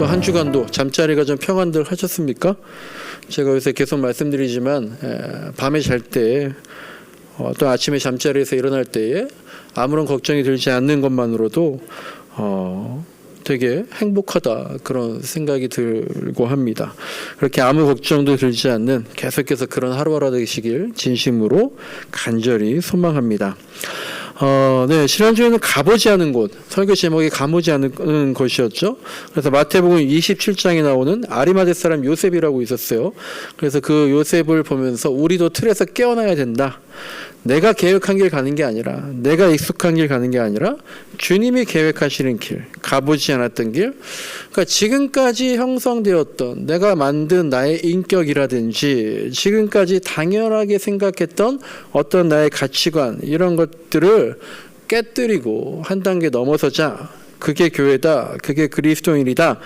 또 한 주간도 잠자리가 좀 평안들 하셨습니까? 제가 요새 계속 말씀드리지만 밤에 잘 때 또 아침에 잠자리에서 일어날 때에 아무런 걱정이 들지 않는 것만으로도 되게 행복하다 그런 생각이 들고 합니다. 그렇게 아무 걱정도 들지 않는 계속해서 그런 하루하루 되시길 진심으로 간절히 소망합니다. 네, 지난주에는 가보지 않은 곳, 설교 제목이 가보지 않은 곳이었죠. 그래서 마태복음 27장에 나오는 아리마대 사람 요셉이라고 있었어요. 그래서 그 요셉을 보면서 우리도 틀에서 깨어나야 된다. 내가 계획한 길 가는 게 아니라, 내가 익숙한 길 가는 게 아니라 주님이 계획하시는 길, 가보지 않았던 길. 그러니까 지금까지 형성되었던 내가 만든 나의 인격이라든지 지금까지 당연하게 생각했던 어떤 나의 가치관, 이런 것들을 깨뜨리고 한 단계 넘어서자. 그게 교회다, 그게 그리스도인이다,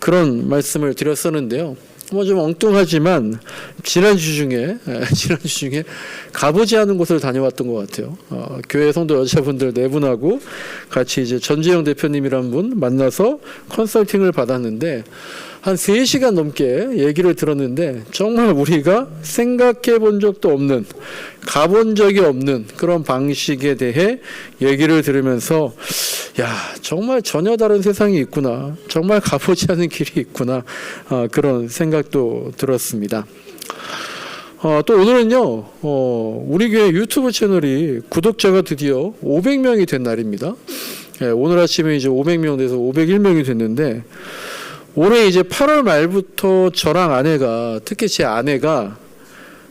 그런 말씀을 드렸었는데요. 뭐 좀 엉뚱하지만 지난주 중에 가보지 않은 곳을 다녀왔던 것 같아요. 교회 성도 여자분들 4분하고 같이 이제 전재영 대표님이란 분 만나서 컨설팅을 받았는데 한 3시간 넘게 얘기를 들었는데 정말 우리가 생각해 본 적도 없는, 가본 적이 없는 그런 방식에 대해 얘기를 들으면서 야, 정말 전혀 다른 세상이 있구나, 정말 가보지 않은 길이 있구나, 그런 생각도 들었습니다. 또 오늘은요, 우리 교회 유튜브 채널이 구독자가 드디어 500명이 된 날입니다. 오늘 아침에 이제 500명 돼서 501명이 됐는데, 올해 이제 8월 말부터 저랑 아내가, 특히 제 아내가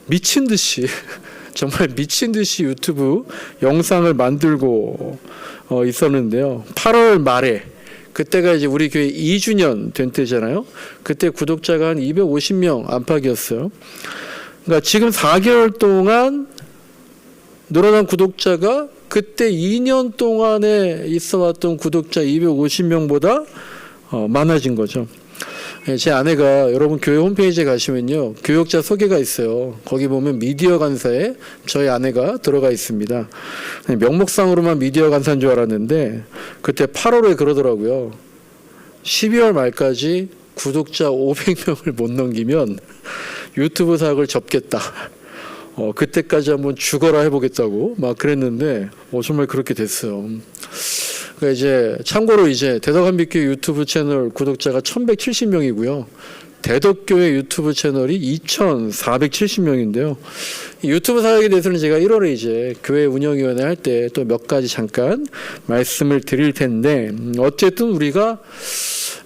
미친 듯이 정말 미친 듯이 유튜브 영상을 만들고 있었는데요. 8월 말에, 그때가 이제 우리 교회 2주년 된 때잖아요. 그때 구독자가 한 250명 안팎이었어요. 그러니까 지금 4개월 동안 늘어난 구독자가 그때 2년 동안에 있어왔던 구독자 250명보다 많아진 거죠. 제 아내가, 여러분 교회 홈페이지에 가시면요, 교역자 소개가 있어요. 거기 보면 미디어 간사에 저희 아내가 들어가 있습니다. 명목상으로만 미디어 간사인 줄 알았는데 그때 8월에 그러더라고요. 12월 말까지 구독자 500명을 못 넘기면 유튜브 사역을 접겠다. 그때까지 한번 죽어라 해보겠다고 막 그랬는데 정말 그렇게 됐어요. 그러니까 이제 참고로 이제 대덕한빛교회 유튜브 채널 구독자가 1170명이고요. 대덕교회 유튜브 채널이 2470명인데요. 유튜브 사역에 대해서는 제가 1월에 이제 교회 운영위원회 할 때 또 몇 가지 잠깐 말씀을 드릴 텐데, 어쨌든 우리가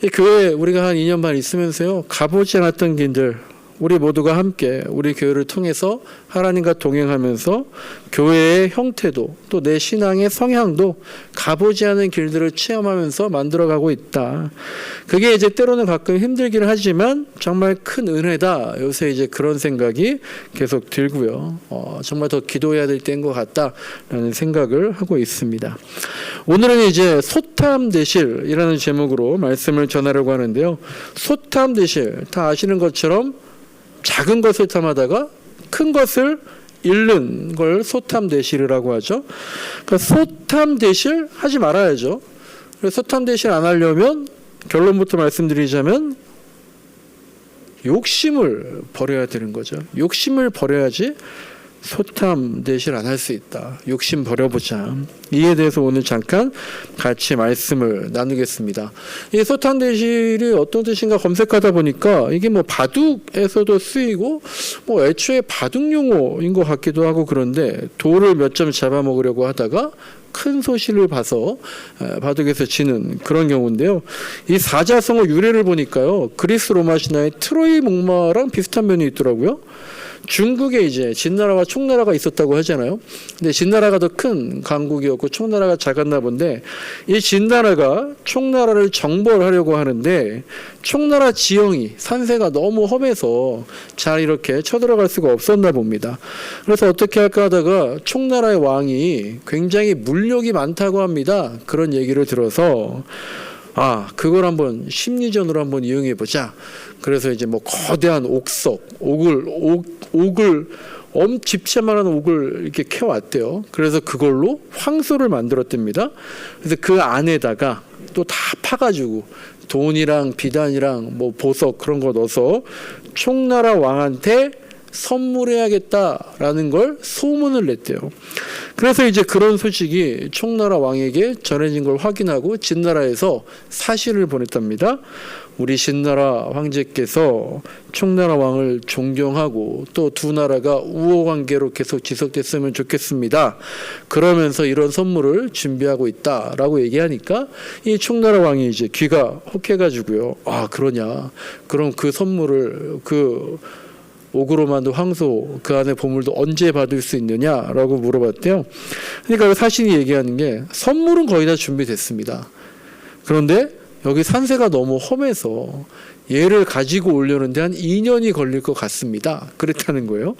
이 교회 우리가 한 2년 반 있으면서요, 가보지 않았던 길들, 우리 모두가 함께 우리 교회를 통해서 하나님과 동행하면서 교회의 형태도 또 내 신앙의 성향도 가보지 않은 길들을 체험하면서 만들어가고 있다. 그게 이제 때로는 가끔 힘들긴 하지만 정말 큰 은혜다. 요새 이제 그런 생각이 계속 들고요. 정말 더 기도해야 될 때인 것 같다라는 생각을 하고 있습니다. 오늘은 이제 소탐대실이라는 제목으로 말씀을 전하려고 하는데요. 소탐대실, 다 아시는 것처럼 작은 것을 탐하다가 큰 것을 잃는 걸 소탐대실이라고 하죠. 그러니까 소탐대실 하지 말아야죠. 소탐대실 안 하려면 결론부터 말씀드리자면 욕심을 버려야 되는 거죠. 욕심을 버려야지 소탐대실 안 할 수 있다. 욕심 버려보자. 이에 대해서 오늘 잠깐 같이 말씀을 나누겠습니다. 이 소탐대실이 어떤 뜻인가 검색하다 보니까 이게 뭐 바둑에서도 쓰이고 뭐 애초에 바둑 용어인 것 같기도 하고, 그런데 돌을 몇 점 잡아먹으려고 하다가 큰 소실을 봐서 바둑에서 지는 그런 경우인데요. 이 사자성어 유래를 보니까요, 그리스 로마 신화의 트로이 목마랑 비슷한 면이 있더라고요. 중국에 이제 진나라와 총나라가 있었다고 하잖아요. 근데 진나라가 더 큰 강국이었고 총나라가 작았나 본데, 이 진나라가 총나라를 정벌하려고 하는데 총나라 지형이, 산세가 너무 험해서 잘 이렇게 쳐들어갈 수가 없었나 봅니다. 그래서 어떻게 할까 하다가 총나라의 왕이 굉장히 물욕이 많다고 합니다. 그런 얘기를 들어서 그걸 한번 심리전으로 한번 이용해 보자. 그래서 이제 뭐 거대한 옥석, 옥을 집채만한 옥을 이렇게 캐왔대요. 그래서 그걸로 황소를 만들었답니다. 그래서 그 안에다가 또 다 파가지고 돈이랑 비단이랑 뭐 보석 그런 거 넣어서 총나라 왕한테 선물해야겠다라는 걸 소문을 냈대요. 그래서 이제 그런 소식이 총나라 왕에게 전해진 걸 확인하고 진나라에서 사신을 보냈답니다. 우리 신나라 황제께서 총나라 왕을 존경하고 또 두 나라가 우호 관계로 계속 지속됐으면 좋겠습니다. 그러면서 이런 선물을 준비하고 있다라고 얘기하니까 이 총나라 왕이 이제 귀가 혹해가지고요. 아, 그러냐? 그럼 그 선물을 그 옥으로 만든 황소 그 안에 보물도 언제 받을 수 있느냐라고 물어봤대요. 그러니까 사신이 얘기하는 게 선물은 거의 다 준비됐습니다. 그런데 여기 산세가 너무 험해서 얘를 가지고 오려는데 한 2년이 걸릴 것 같습니다. 그랬다는 거예요.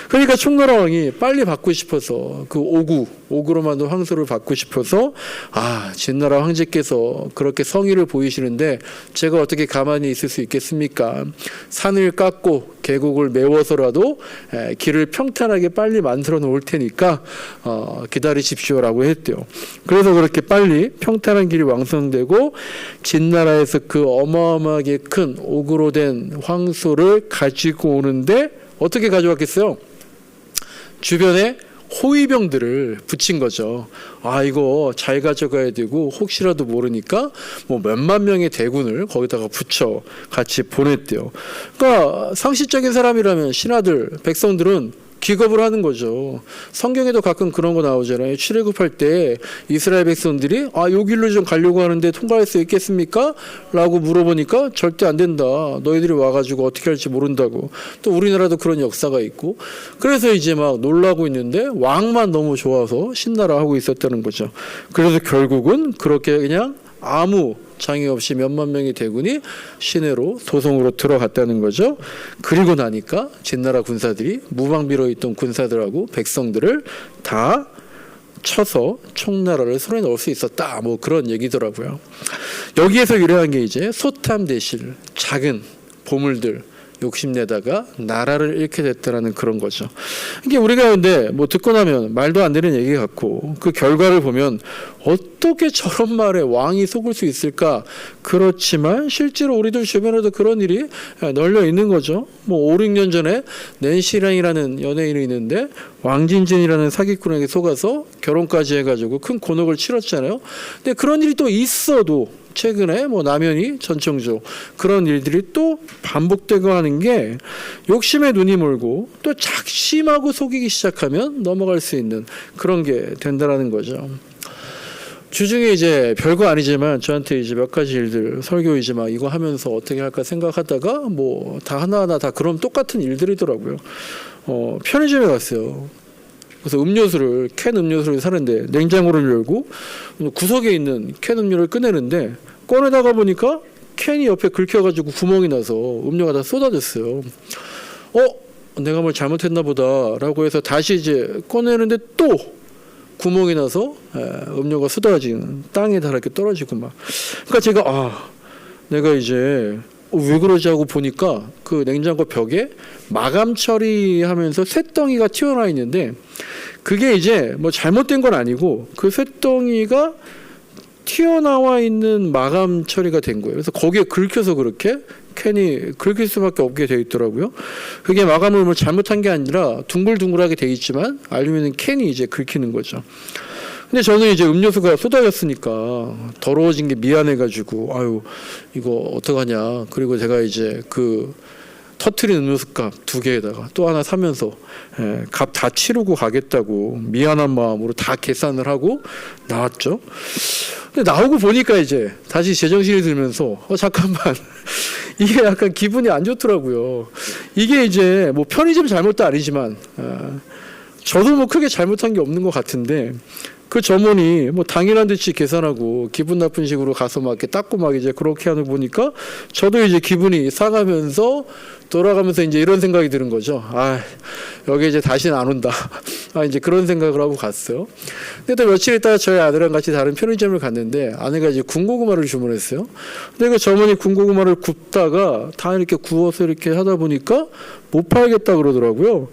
그러니까 총나라 왕이 빨리 받고 싶어서 그 옥으로 만든 황소를 받고 싶어서 진나라 황제께서 그렇게 성의를 보이시는데 제가 어떻게 가만히 있을 수 있겠습니까? 산을 깎고 계곡을 메워서라도 길을 평탄하게 빨리 만들어 놓을 테니까 기다리십시오라고 했대요. 그래서 그렇게 빨리 평탄한 길이 완성되고 진나라에서 그 어마어마하게 큰 옥으로 된 황소를 가지고 오는데 어떻게 가져왔겠어요? 주변에 호위병들을 붙인 거죠. 이거 잘 가져가야 되고 혹시라도 모르니까 뭐 몇만 명의 대군을 거기다가 붙여 같이 보냈대요. 그러니까 상식적인 사람이라면 신하들, 백성들은 기겁을 하는 거죠. 성경에도 가끔 그런 거 나오잖아요. 출애굽할 때 이스라엘 백성들이 요 길로 좀 가려고 하는데 통과할 수 있겠습니까? 라고 물어보니까 절대 안 된다. 너희들이 와가지고 어떻게 할지 모른다고. 또 우리나라도 그런 역사가 있고. 그래서 이제 막 놀라고 있는데 왕만 너무 좋아서 신나라 하고 있었다는 거죠. 그래서 결국은 그렇게 그냥 아무 장애 없이 몇만 명의 대군이 시내로 도성으로 들어갔다는 거죠. 그리고 나니까 진나라 군사들이 무방비로 있던 군사들하고 백성들을 다 쳐서 총나라를 손에 넣을 수 있었다. 뭐 그런 얘기더라고요. 여기에서 유래한 게 이제 소탐대실, 작은 보물들 욕심내다가 나라를 잃게 됐다라는 그런 거죠. 이게 우리가 근데 뭐 듣고 나면 말도 안 되는 얘기 같고 그 결과를 보면 어떻게 저런 말에 왕이 속을 수 있을까? 그렇지만 실제로 우리들 주변에도 그런 일이 널려 있는 거죠. 뭐 5, 6년 전에 낸시랑이라는 연예인이 있는데 왕진진이라는 사기꾼에게 속아서 결혼까지 해가지고 큰 곤혹을 치렀잖아요. 근데 그런 일이 또 있어도 최근에 뭐 남현이 전청조 그런 일들이 또 반복되고 하는 게 욕심에 눈이 멀고 또 작심하고 속이기 시작하면 넘어갈 수 있는 그런 게 된다라는 거죠. 주중에 이제 별거 아니지만 저한테 이제 몇 가지 일들 설교 이제 막 이거 하면서 어떻게 할까 생각하다가 뭐 다 하나하나 다 그럼 똑같은 일들이더라고요. 편의점에 갔어요. 그래서 캔 음료수를 사는데 냉장고를 열고 구석에 있는 캔 음료를 꺼내는데 꺼내다가 보니까 캔이 옆에 긁혀가지고 구멍이 나서 음료가 다 쏟아졌어요. 내가 뭘 잘못했나 보다라고 해서 다시 이제 꺼내는데 또 구멍이 나서 음료가 쏟아지는 땅에다 이렇게 떨어지고 막. 그러니까 제가 내가 이제 왜 그러지 하고 보니까 그 냉장고 벽에 마감 처리하면서 쇳덩이가 튀어나와 있는데 그게 이제 뭐 잘못된 건 아니고 그 쇳덩이가 튀어나와 있는 마감 처리가 된 거예요. 그래서 거기에 긁혀서 그렇게 캔이 긁힐 수밖에 없게 되어 있더라고요. 그게 마감을 뭐 잘못한 게 아니라 둥글둥글하게 되어 있지만 알루미늄 캔이 이제 긁히는 거죠. 근데 저는 이제 음료수가 쏟아졌으니까 더러워진 게 미안해가지고 이거 어떡하냐. 그리고 제가 이제 그 터트린 음료수 값 2개에다가 또 하나 사면서 값 다 치르고 가겠다고 미안한 마음으로 다 계산을 하고 나왔죠. 근데 나오고 보니까 이제 다시 제정신이 들면서 잠깐만 이게 약간 기분이 안 좋더라고요. 이게 이제 뭐 편의점 잘못도 아니지만 저도 뭐 크게 잘못한 게 없는 것 같은데 그 점원이 뭐 당연한 듯이 계산하고 기분 나쁜 식으로 가서 막 이렇게 닦고 막 이제 그렇게 하는 거 보니까 저도 이제 기분이 상하면서 돌아가면서 이제 이런 생각이 드는 거죠. 여기 이제 다시는 안 온다. 이제 그런 생각을 하고 갔어요. 근데 또 며칠 있다가 저희 아들이랑 같이 다른 편의점을 갔는데 아내가 이제 군고구마를 주문했어요. 근데 그 점원이 군고구마를 굽다가 다 이렇게 구워서 이렇게 하다 보니까 못 팔겠다 그러더라고요.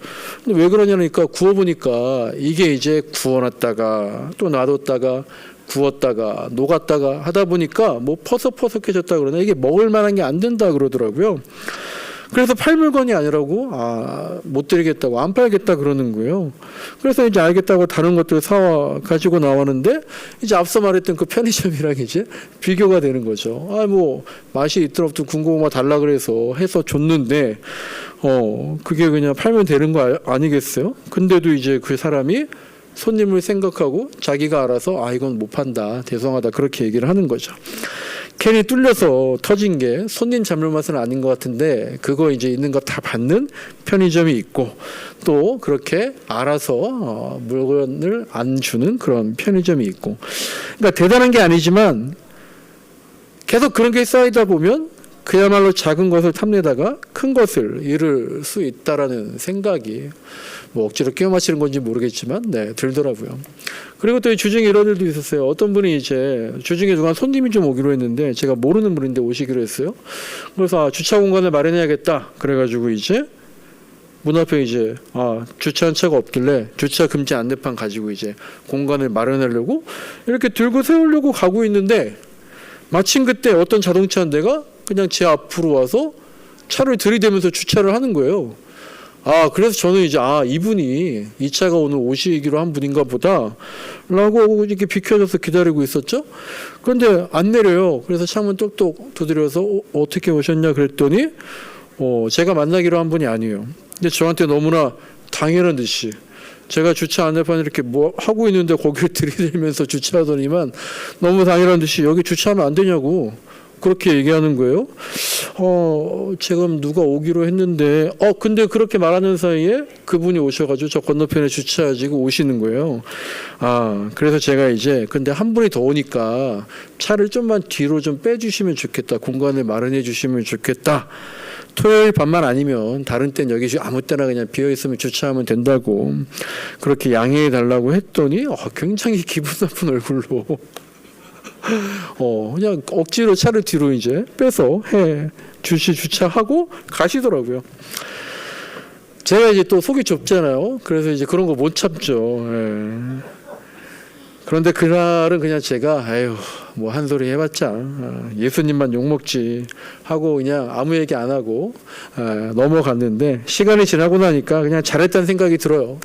근데 왜 그러냐니까 구워보니까 이게 이제 구워놨다가 또 놔뒀다가 구웠다가 녹았다가 하다 보니까 뭐 퍼석퍼석해졌다 그러나 이게 먹을 만한 게 안 된다 그러더라고요. 그래서 팔 물건이 아니라고 못 드리겠다고 안 팔겠다 그러는 거예요. 그래서 이제 알겠다고 다른 것들 사와 가지고 나왔는데 이제 앞서 말했던 그 편의점이랑 이제 비교가 되는 거죠. 뭐 맛이 있든 없든 군고구마 달라 그래서 해서 줬는데 그게 그냥 팔면 되는 거 아니겠어요? 근데도 이제 그 사람이 손님을 생각하고 자기가 알아서 이건 못 판다, 죄송하다 그렇게 얘기를 하는 거죠. 캔이 뚫려서 터진 게 손님 잘못은 아닌 것 같은데 그거 이제 있는 거 다 받는 편의점이 있고 또 그렇게 알아서 물건을 안 주는 그런 편의점이 있고, 그러니까 대단한 게 아니지만 계속 그런 게 쌓이다 보면 그야말로 작은 것을 탐내다가 큰 것을 잃을 수 있다라는 생각이 뭐 억지로 끼워 맞히는 건지 모르겠지만 들더라고요. 그리고 또 주중에 이런 일도 있었어요. 어떤 분이 이제 주중에 누가 손님이 좀 오기로 했는데 제가 모르는 분인데 오시기로 했어요. 그래서 주차 공간을 마련해야겠다. 그래가지고 이제 문 앞에 이제 주차한 차가 없길래 주차 금지 안내판 가지고 이제 공간을 마련하려고 이렇게 들고 세우려고 가고 있는데 마침 그때 어떤 자동차 한 대가 그냥 제 앞으로 와서 차를 들이대면서 주차를 하는 거예요. 그래서 저는 이제 이분이 이 차가 오늘 오시기로 한 분인가 보다 라고 이렇게 비켜줘서 기다리고 있었죠. 그런데 안 내려요. 그래서 창문 똑똑 두드려서 어떻게 오셨냐 그랬더니 제가 만나기로 한 분이 아니에요. 근데 저한테 너무나 당연한 듯이 제가 주차 안내판 이렇게 뭐 하고 있는데 거기를 들이대면서 주차하더니만 너무 당연한 듯이 여기 주차하면 안 되냐고 그렇게 얘기하는 거예요. 지금 누가 오기로 했는데 근데 그렇게 말하는 사이에 그분이 오셔가지고 저 건너편에 주차하시고 오시는 거예요. 그래서 제가 이제 근데 한 분이 더 오니까 차를 좀만 뒤로 좀 빼주시면 좋겠다. 공간을 마련해 주시면 좋겠다. 토요일 밤만 아니면 다른 땐 여기 아무 때나 그냥 비어있으면 주차하면 된다고 그렇게 양해해 달라고 했더니 굉장히 기분 나쁜 얼굴로 그냥 억지로 차를 뒤로 이제 빼서 주차하고 가시더라고요. 제가 이제 또 속이 좁잖아요. 그래서 이제 그런 거 못 참죠. 그런데 그날은 그냥 제가 뭐 한 소리 해봤자 예수님만 욕먹지 하고 그냥 아무 얘기 안 하고 넘어갔는데 시간이 지나고 나니까 그냥 잘했다는 생각이 들어요.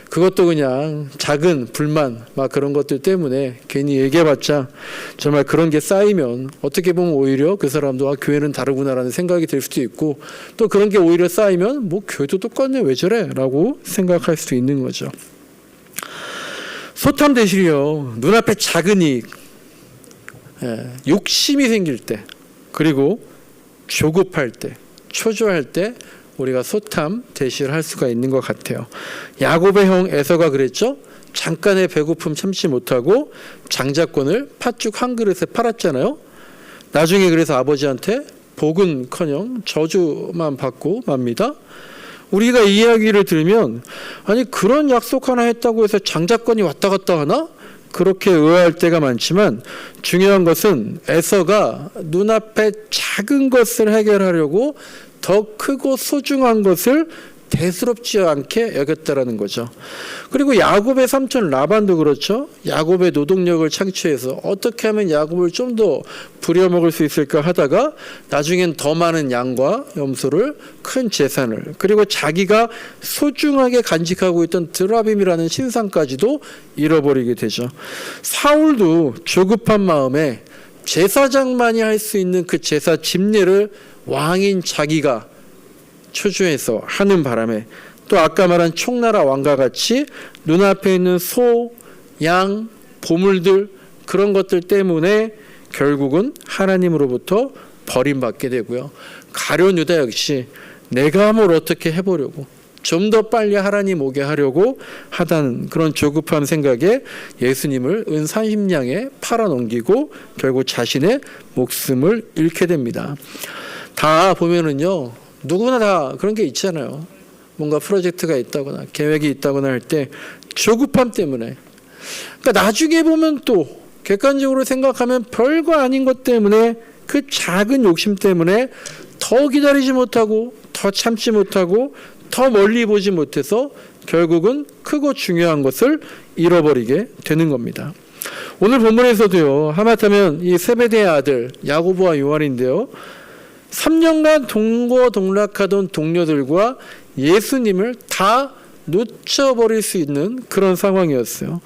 그것도 그냥 작은 불만 막 그런 것들 때문에 괜히 얘기해봤자 정말 그런 게 쌓이면 어떻게 보면 오히려 그 사람도 교회는 다르구나라는 생각이 들 수도 있고 또 그런 게 오히려 쌓이면 뭐 교회도 똑같네 왜 저래 라고 생각할 수도 있는 거죠. 소탐 대실이요. 눈앞에 작은 이익, 욕심이 생길 때, 그리고 조급할 때, 초조할 때 우리가 소탐 대실할 수가 있는 것 같아요. 야곱의 형 에서가 그랬죠. 잠깐의 배고픔 참지 못하고 장자권을 팥죽 한 그릇에 팔았잖아요. 나중에 그래서 아버지한테 복은커녕 저주만 받고 맙니다. 우리가 이 이야기를 들으면 그런 약속 하나 했다고 해서 장자권이 왔다 갔다 하나? 그렇게 의아할 때가 많지만 중요한 것은 에서가 눈앞에 작은 것을 해결하려고 더 크고 소중한 것을 대수롭지 않게 여겼다라는 거죠. 그리고 야곱의 삼촌 라반도 그렇죠. 야곱의 노동력을 창취해서 어떻게 하면 야곱을 좀 더 부려먹을 수 있을까 하다가 나중엔 더 많은 양과 염소를 큰 재산을 그리고 자기가 소중하게 간직하고 있던 드라빔이라는 신상까지도 잃어버리게 되죠. 사울도 조급한 마음에 제사장만이 할 수 있는 그 제사 집례를 왕인 자기가 초조해서 하는 바람에 또 아까 말한 총나라 왕과 같이 눈앞에 있는 소, 양, 보물들 그런 것들 때문에 결국은 하나님으로부터 버림받게 되고요. 가룟 유다 역시 내가 뭘 어떻게 해보려고 좀 더 빨리 하나님 오게 하려고 하다는 그런 조급한 생각에 예수님을 은사심량에 팔아넘기고 결국 자신의 목숨을 잃게 됩니다. 다 보면은요. 누구나 다 그런 게 있잖아요. 뭔가 프로젝트가 있다거나 계획이 있다거나 할 때 조급함 때문에 그러니까 나중에 보면 또 객관적으로 생각하면 별거 아닌 것 때문에 그 작은 욕심 때문에 더 기다리지 못하고 더 참지 못하고 더 멀리 보지 못해서 결국은 크고 중요한 것을 잃어버리게 되는 겁니다. 오늘 본문에서도요, 하마터면 이 세베대의 아들 야고보와 요한인데요, 3년간 동거동락하던 동료들과 예수님을 다 놓쳐버릴 수 있는 그런 상황이었어요.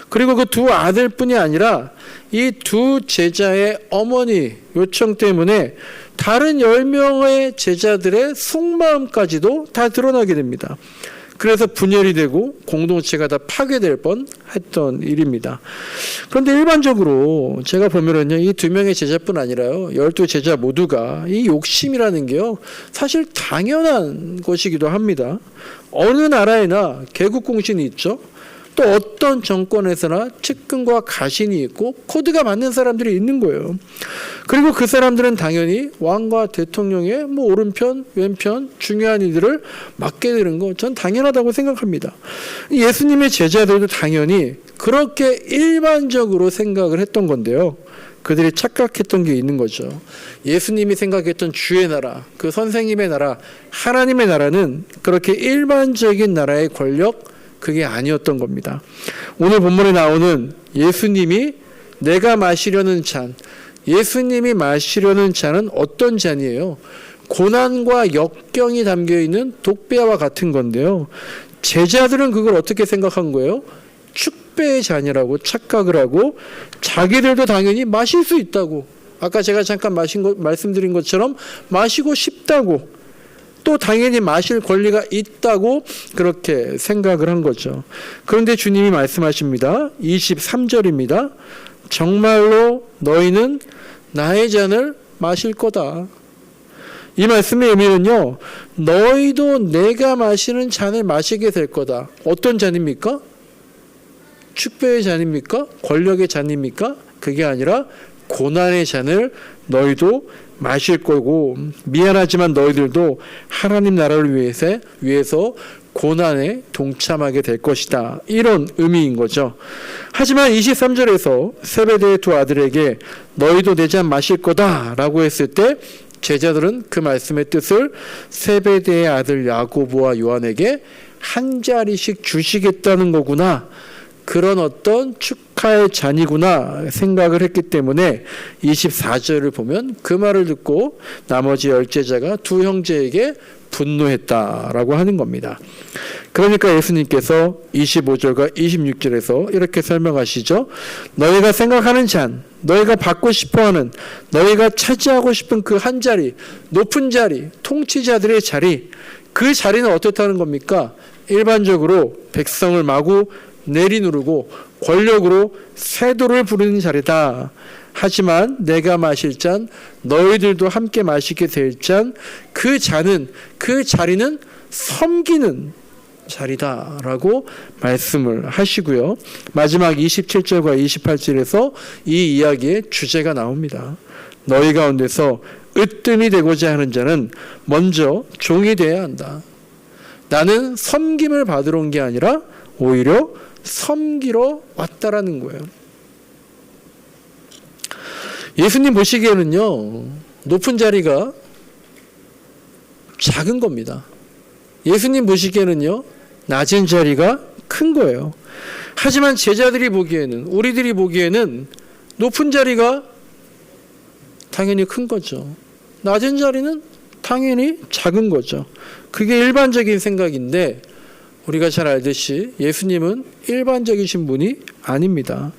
그리고 그 두 아들뿐이 아니라 이 두 제자의 어머니 요청 때문에 다른 10명의 제자들의 속마음까지도 다 드러나게 됩니다. 그래서 분열이 되고 공동체가 다 파괴될 뻔했던 일입니다. 그런데 일반적으로 제가 보면은요, 이 2명의 제자뿐 아니라요, 12 제자 모두가 이 욕심이라는 게요, 사실 당연한 것이기도 합니다. 어느 나라에나 개국공신이 있죠. 또 어떤 정권에서나 측근과 가신이 있고 코드가 맞는 사람들이 있는 거예요. 그리고 그 사람들은 당연히 왕과 대통령의 오른편, 왼편 중요한 일들을 맡게 되는 거 전 당연하다고 생각합니다. 예수님의 제자들도 당연히 그렇게 일반적으로 생각을 했던 건데요. 그들이 착각했던 게 있는 거죠. 예수님이 생각했던 주의 나라, 그 선생님의 나라, 하나님의 나라는 그렇게 일반적인 나라의 권력, 그게 아니었던 겁니다. 오늘 본문에 나오는 예수님이 내가 마시려는 잔, 예수님이 마시려는 잔은 어떤 잔이에요? 고난과 역경이 담겨있는 독배와 같은 건데요. 제자들은 그걸 어떻게 생각한 거예요? 축배의 잔이라고 착각을 하고 자기들도 당연히 마실 수 있다고, 아까 제가 잠깐 말씀드린 것처럼 마시고 싶다고, 또 당연히 마실 권리가 있다고 그렇게 생각을 한 거죠. 그런데 주님이 말씀하십니다. 23절입니다. 정말로 너희는 나의 잔을 마실 거다. 이 말씀의 의미는요, 너희도 내가 마시는 잔을 마시게 될 거다. 어떤 잔입니까? 축배의 잔입니까? 권력의 잔입니까? 그게 아니라 고난의 잔을 너희도 마실 거고, 미안하지만 너희들도 하나님 나라를 위해서 고난에 동참하게 될 것이다. 이런 의미인 거죠. 하지만 23절에서 세베대의 두 아들에게 너희도 내 잔 마실 거다 라고 했을 때 제자들은 그 말씀의 뜻을 세베대의 아들 야고보와 요한에게 한 자리씩 주시겠다는 거구나, 그런 어떤 축하의 잔이구나 생각을 했기 때문에 24절을 보면 그 말을 듣고 나머지 10제자가 두 형제에게 분노했다라고 하는 겁니다. 그러니까 예수님께서 25절과 26절에서 이렇게 설명하시죠. 너희가 생각하는 잔, 너희가 받고 싶어하는, 너희가 차지하고 싶은 그 한 자리, 높은 자리, 통치자들의 자리, 그 자리는 어떻다는 겁니까? 일반적으로 백성을 마구 내리누르고 권력으로 세도를 부르는 자리다. 하지만 내가 마실 잔, 너희들도 함께 마시게 될 잔, 그 잔은, 그 자리는 섬기는 자리다라고 말씀을 하시고요. 마지막 27절과 28절에서 이 이야기의 주제가 나옵니다. 너희 가운데서 으뜸이 되고자 하는 자는 먼저 종이 되어야 한다. 나는 섬김을 받으러 온 게 아니라 오히려 섬기러 왔다라는 거예요. 예수님 보시기에는요, 높은 자리가 작은 겁니다. 예수님 보시기에는요, 낮은 자리가 큰 거예요. 하지만 제자들이 보기에는, 우리들이 보기에는 높은 자리가 당연히 큰 거죠. 낮은 자리는 당연히 작은 거죠. 그게 일반적인 생각인데, 우리가 잘 알듯이 예수님은 일반적이신 분이 아닙니다.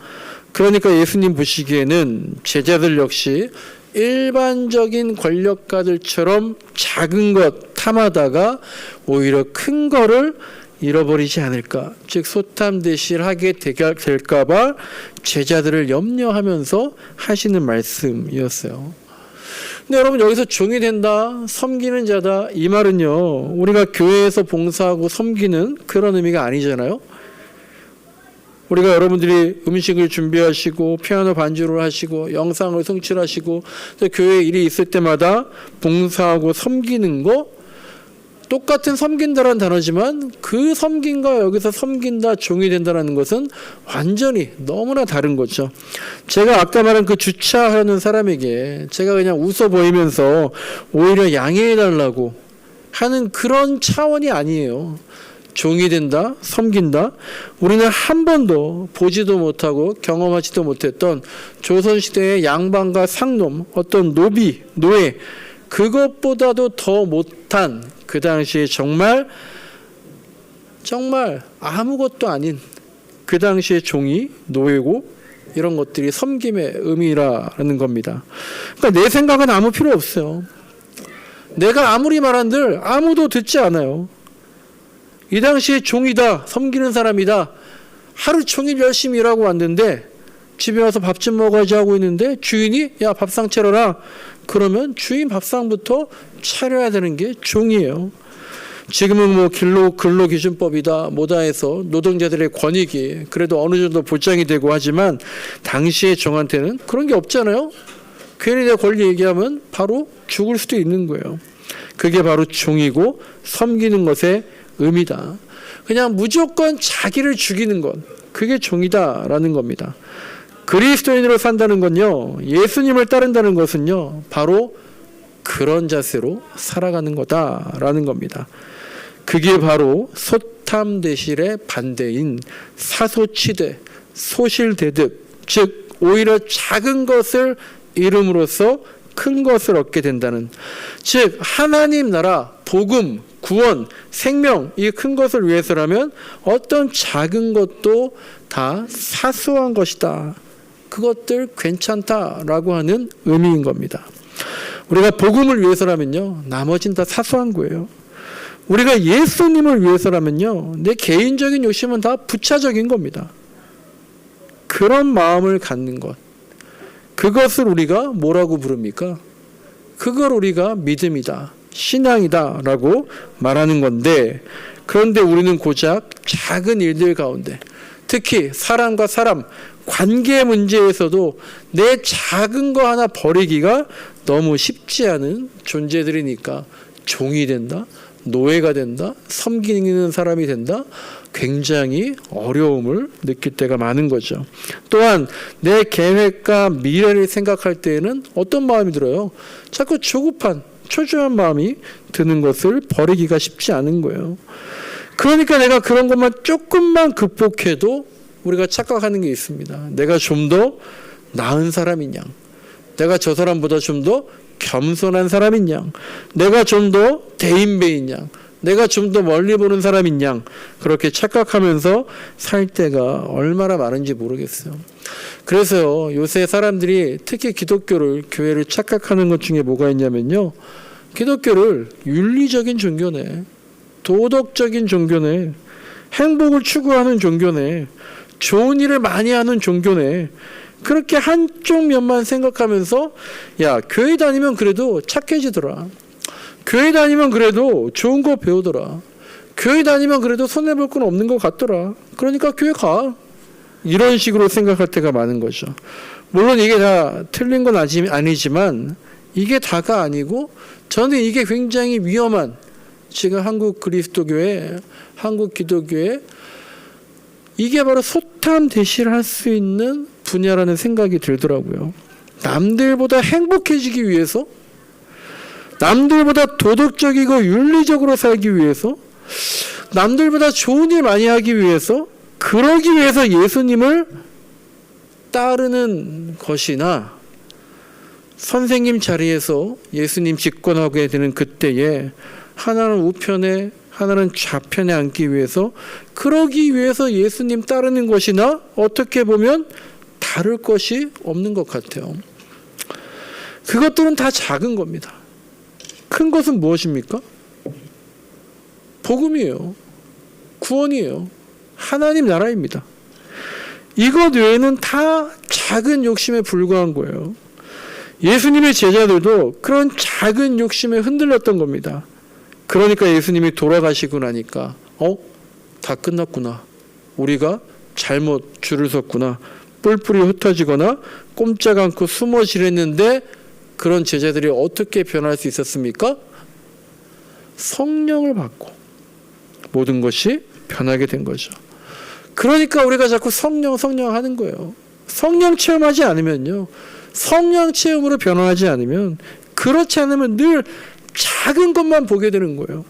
그러니까 예수님 보시기에는 제자들 역시 일반적인 권력가들처럼 작은 것 탐하다가 오히려 큰 거를 잃어버리지 않을까, 즉 소탐대실하게 될까 봐 제자들을 염려하면서 하시는 말씀이었어요. 근데 여러분, 여기서 종이 된다, 섬기는 자다, 이 말은요, 우리가 교회에서 봉사하고 섬기는 그런 의미가 아니잖아요. 우리가 여러분들이 음식을 준비하시고 피아노 반주를 하시고 영상을 송출하시고 교회 일이 있을 때마다 봉사하고 섬기는 거, 똑같은 섬긴다라는 단어지만 그 섬김과 여기서 섬긴다, 종이 된다는 것은 완전히 너무나 다른 거죠. 제가 아까 말한 그 주차하는 사람에게 제가 그냥 웃어 보이면서 오히려 양해해달라고 하는 그런 차원이 아니에요. 종이 된다, 섬긴다. 우리는 한 번도 보지도 못하고 경험하지도 못했던 조선시대의 양반과 상놈, 어떤 노비, 노예, 그것보다도 더 못한 그 당시에 정말 아무것도 아닌 그 당시의 종이 노예고 이런 것들이 섬김의 의미라는 겁니다. 그러니까 내 생각은 아무 필요 없어요. 내가 아무리 말한들 아무도 듣지 않아요. 이 당시에 종이다, 섬기는 사람이다. 하루 종일 열심히 일하고 왔는데 집에 와서 밥 좀 먹어야지 하고 있는데 주인이 야 밥상 차려라. 그러면 주인 밥상부터 차려야 되는 게 종이에요. 지금은 뭐 근로기준법이다 뭐다 해서 노동자들의 권익이 그래도 어느 정도 보장이 되고 하지만 당시의 종한테는 그런 게 없잖아요. 괜히 내 권리 얘기하면 바로 죽을 수도 있는 거예요. 그게 바로 종이고 섬기는 것의 의미다. 그냥 무조건 자기를 죽이는 것, 그게 종이다라는 겁니다. 그리스도인으로 산다는 건요, 예수님을 따른다는 것은요, 바로 그런 자세로 살아가는 거다라는 겁니다. 그게 바로 소탐대실의 반대인 사소치대, 소실대득, 즉 오히려 작은 것을 이름으로써 큰 것을 얻게 된다는, 즉 하나님 나라, 복음, 구원, 생명, 이 큰 것을 위해서라면 어떤 작은 것도 다 사소한 것이다. 그것들 괜찮다라고 하는 의미인 겁니다. 우리가 복음을 위해서라면요, 나머진 다 사소한 거예요. 우리가 예수님을 위해서라면요, 내 개인적인 욕심은 다 부차적인 겁니다. 그런 마음을 갖는 것, 그것을 우리가 뭐라고 부릅니까? 그걸 우리가 믿음이다, 신앙이다 라고 말하는 건데, 그런데 우리는 고작 작은 일들 가운데, 특히 사람과 사람 관계 문제에서도 내 작은 거 하나 버리기가 너무 쉽지 않은 존재들이니까 종이 된다, 노예가 된다, 섬기는 사람이 된다, 굉장히 어려움을 느낄 때가 많은 거죠. 또한 내 계획과 미래를 생각할 때에는 어떤 마음이 들어요? 자꾸 조급한, 초조한 마음이 드는 것을 버리기가 쉽지 않은 거예요. 그러니까 내가 그런 것만 조금만 극복해도 우리가 착각하는 게 있습니다. 내가 좀 더 나은 사람이냐, 내가 저 사람보다 좀 더 겸손한 사람이냐, 내가 좀 더 대인배이냐, 내가 좀 더 멀리 보는 사람이냐, 그렇게 착각하면서 살 때가 얼마나 많은지 모르겠어요. 그래서 요새 사람들이 특히 기독교를, 교회를 착각하는 것 중에 뭐가 있냐면요, 기독교를 윤리적인 종교네, 도덕적인 종교네, 행복을 추구하는 종교네, 좋은 일을 많이 하는 종교네, 그렇게 한쪽 면만 생각하면서 야, 교회 다니면 그래도 착해지더라, 교회 다니면 그래도 좋은 거 배우더라, 교회 다니면 그래도 손해볼 건 없는 것 같더라, 그러니까 교회 가, 이런 식으로 생각할 때가 많은 거죠. 물론 이게 다 틀린 건 아니지만 이게 다가 아니고, 저는 이게 굉장히 위험한, 지금 한국 그리스도교회, 한국 기독교회, 이게 바로 소탐대실할 수 있는 분야라는 생각이 들더라고요. 남들보다 행복해지기 위해서, 남들보다 도덕적이고 윤리적으로 살기 위해서, 남들보다 좋은 일 많이 하기 위해서, 그러기 위해서 예수님을 따르는 것이나, 선생님 자리에서 예수님 집권하게 되는 그때에 하나는 우편에 하나는 좌편에 앉기 위해서, 그러기 위해서 예수님 따르는 것이나 어떻게 보면 다를 것이 없는 것 같아요. 그것들은 다 작은 겁니다. 큰 것은 무엇입니까? 복음이에요. 구원이에요. 하나님 나라입니다. 이것 외에는 다 작은 욕심에 불과한 거예요. 예수님의 제자들도 그런 작은 욕심에 흔들렸던 겁니다. 그러니까 예수님이 돌아가시고 나니까 다 끝났구나, 우리가 잘못 줄을 섰구나, 뿔뿔이 흩어지거나 꼼짝 않고 숨어 지냈는데, 그런 제자들이 어떻게 변할 수 있었습니까? 성령을 받고 모든 것이 변하게 된 거죠. 그러니까 우리가 자꾸 성령 하는 거예요. 성령 체험하지 않으면요, 성령 체험으로 변화하지 않으면, 그렇지 않으면 늘 작은 것만 보게 되는 거예요.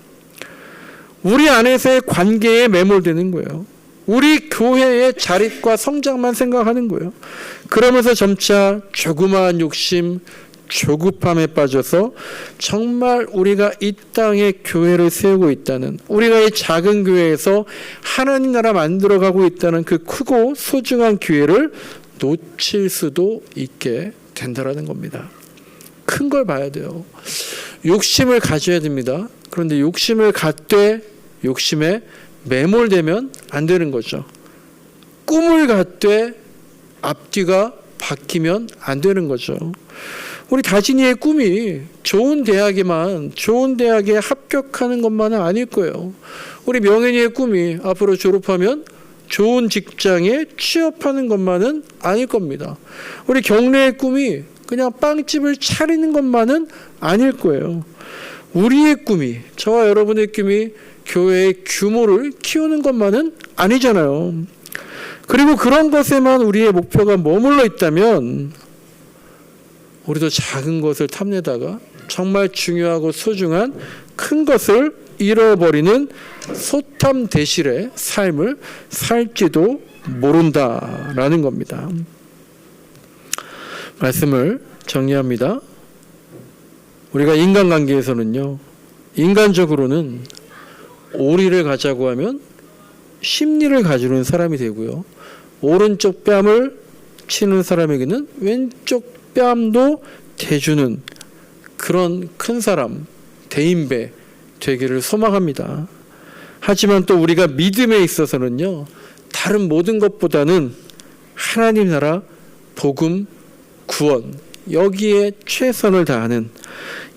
우리 안에서의 관계에 매몰되는 거예요. 우리 교회의 자립과 성장만 생각하는 거예요. 그러면서 점차 조그마한 욕심, 조급함에 빠져서 정말 우리가 이 땅에 교회를 세우고 있다는, 우리가 이 작은 교회에서 하나님 나라 만들어가고 있다는 그 크고 소중한 기회를 놓칠 수도 있게 된다라는 겁니다. 큰 걸 봐야 돼요. 욕심을 가져야 됩니다. 그런데 욕심을 갖되 욕심에 매몰되면 안 되는 거죠. 꿈을 갖되 앞뒤가 바뀌면 안 되는 거죠. 우리 다진이의 꿈이 좋은 대학에 합격하는 것만은 아닐 거예요. 우리 명현이의 꿈이 앞으로 졸업하면 좋은 직장에 취업하는 것만은 아닐 겁니다. 우리 경례의 꿈이 그냥 빵집을 차리는 것만은 아닐 거예요. 우리의 꿈이, 저와 여러분의 꿈이 교회의 규모를 키우는 것만은 아니잖아요. 그리고 그런 것에만 우리의 목표가 머물러 있다면 우리도 작은 것을 탐내다가 정말 중요하고 소중한 큰 것을 잃어버리는 소탐대실의 삶을 살지도 모른다라는 겁니다. 말씀을 정리합니다. 우리가 인간관계에서는요, 인간적으로는 오리를 가자고 하면 심리를 가지는 사람이 되고요, 오른쪽 뺨을 치는 사람에게는 왼쪽 뺨도 대주는 그런 큰 사람, 대인배 되기를 소망합니다. 하지만 또 우리가 믿음에 있어서는요, 다른 모든 것보다는 하나님 나라, 복음, 구원, 여기에 최선을 다하는,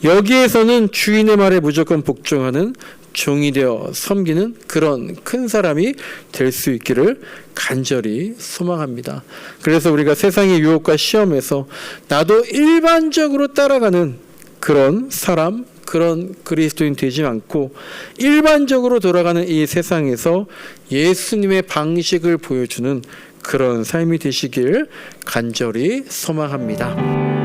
여기에서는 주인의 말에 무조건 복종하는 종이 되어 섬기는 그런 큰 사람이 될 수 있기를 간절히 소망합니다. 그래서 우리가 세상의 유혹과 시험에서 나도 일반적으로 따라가는 그런 사람, 그런 그리스도인 되지 않고 일반적으로 돌아가는 이 세상에서 예수님의 방식을 보여주는 그런 삶이 되시길 간절히 소망합니다.